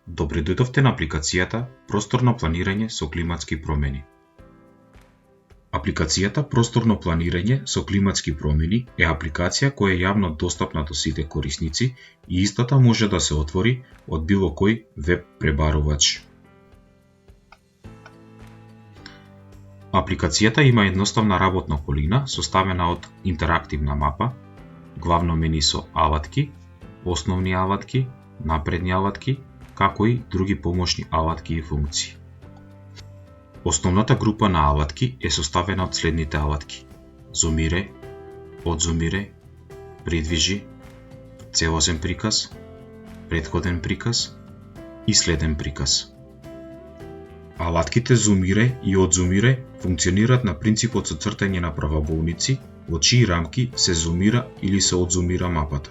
Добре дојдовте на апликацијата Просторно планирање со климатски промени. Апликацијата Просторно планирање со климатски промени е апликација која е јавно достапна до сите корисници и истата може да се отвори од било кој веб пребарувач. Апликацијата има едноставна работна колина составена од интерактивна мапа, главно мени со алатки, основни алатки, напредни алатки, како и други помошни алатки и функции. Основната група на алатки е составена од следните алатки: зумире, одзумире, придвижи, целосен приказ, претходен приказ и следен приказ. Алатките зумире и одзумире функционираат на принципот со цртање на правоаголници во чии рамки се зумира или се одзумира мапата.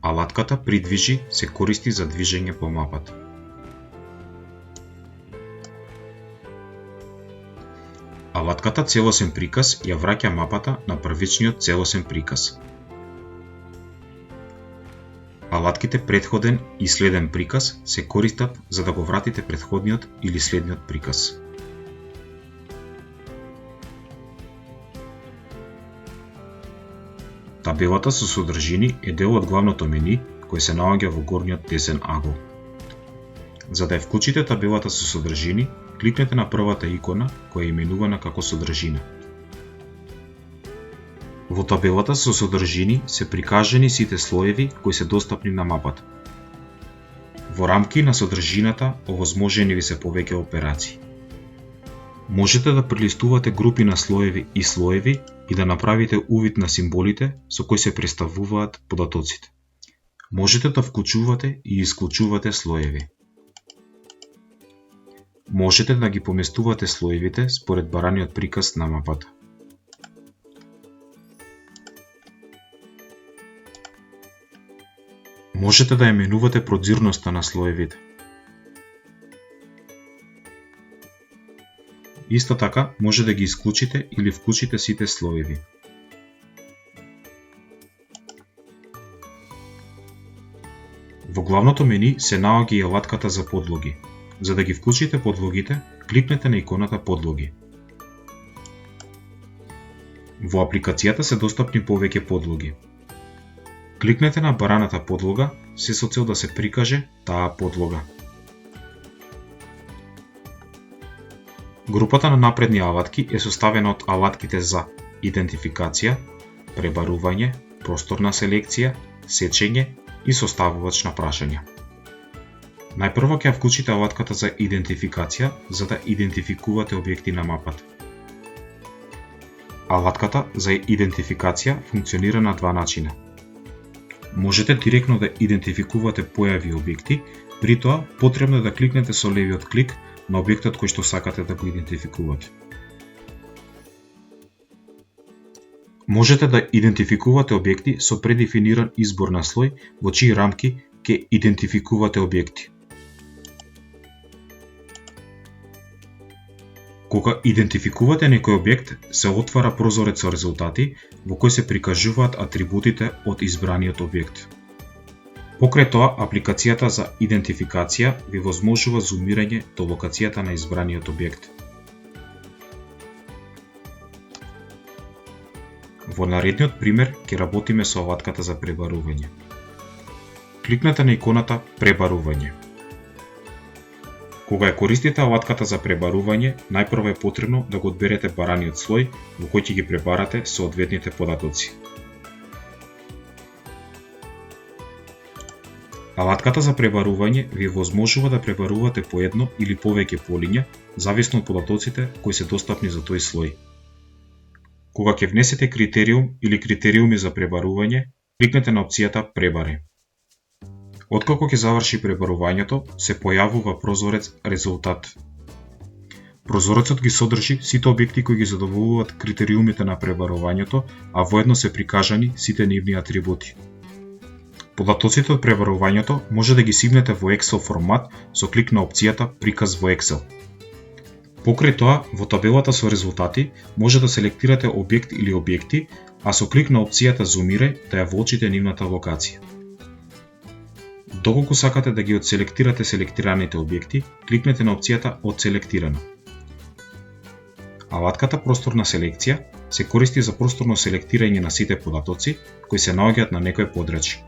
Алатката придвижи се користи за движење по мапата. Алатката целосен приказ ја враќа мапата на првичниот целосен приказ. Алатките претходен и следен приказ се користат за да го вратите претходниот или следниот приказ. Табелата со содржини е дел од главното мени кој се наоѓа во горниот десен агол. За да ја вклучите табелата со содржини, кликнете на првата икона која е именувана како содржина. Во табелата со содржини се прикажани сите слоеви кои се достапни на мапата. Во рамки на содржината овозможени ви се повеќе операции. Можете да прелистувате групи на слоеви и да направите увид на символите со кои се представуваат податоците. Можете да вклучувате и исклучувате слоеви. Можете да ги поместувате слоевите според бараниот приказ на мапата. Можете да ја менувате прозирноста на слоевите. Исто така, може да ги исклучите или вклучите сите слоеви. Во главното мени се наоѓа и алатката за подлоги. За да ги вклучите подлогите, кликнете на иконата Подлоги. Во апликацијата се достапни повеќе подлоги. Кликнете на бараната подлога, се со цел да се прикаже таа подлога. Групата на напредни алатки е составена од алатките за идентификација, пребарување, просторна селекција, сечење и составувач на прашања. Најпрво ќе ја вклучите алатката за идентификација за да идентификувате објекти на мапата. Алатката за идентификација функционира на два начина. Можете директно да идентификувате појави објекти, при тоа потребно е да кликнете со левиот клик на објектот кој што сакате да го идентификувате. Можете да идентификувате објекти со предефиниран избор на слој во чии рамки ќе идентификувате објекти. Кога идентификувате некој објект, се отвара прозорец со резултати во кој се прикажуваат атрибутите од избраниот објект. Покрај тоа, апликацијата за идентификација ви возможува зумирање до локацијата на избраниот објект. Во наредниот пример ќе работиме со алатката за пребарување. Кликнете на иконата Пребарување. Кога ја користите алатката за пребарување, најпрво е потребно да го одберете бараниот слој во кој ќе ги пребарате соодветните податоци. Алатката за пребарување ви возможува да пребарувате по едно или повеќе полиња, зависно од податоците кои се достапни за тој слој. Кога ќе внесете критериум или критериуми за пребарување, кликнете на опцијата Пребари. Откако ќе заврши пребарувањето, се појавува прозорец резултат. Прозорецот ги содржи сите објекти кои ги задоволуваат критериумите на пребарувањето, а воедно се прикажани сите нивни атрибути. Податоците од пребарувањето може да ги симнете во Excel формат со клик на опцијата Приказ во Excel. Покрај тоа, во табелата со резултати може да селектирате објект или објекти, а со клик на опцијата Зумирај да ја воочите нивната локација. Доколку сакате да ги одселектирате селектираните објекти, кликнете на опцијата Одселектирано. Алатката Просторна селекција се користи за просторно селектирање на сите податоци кои се наоѓаат на некој подрачје.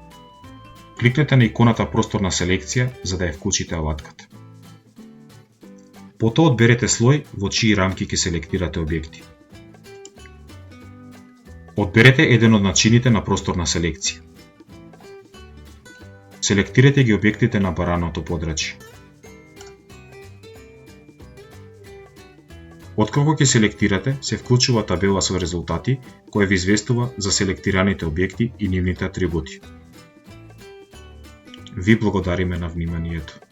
Кликнете на иконата Просторна селекција за да ја вклучите алатката. Потоа одберете слој во чии рамки ќе селектирате објекти. Одберете еден од начините на просторна селекција. Селектирате ги објектите на бараното подрачје. Откако ќе селектирате, се вклучува табела со резултати која ви известува за селектираните објекти и нивните атрибути. Ви благодариме на вниманието.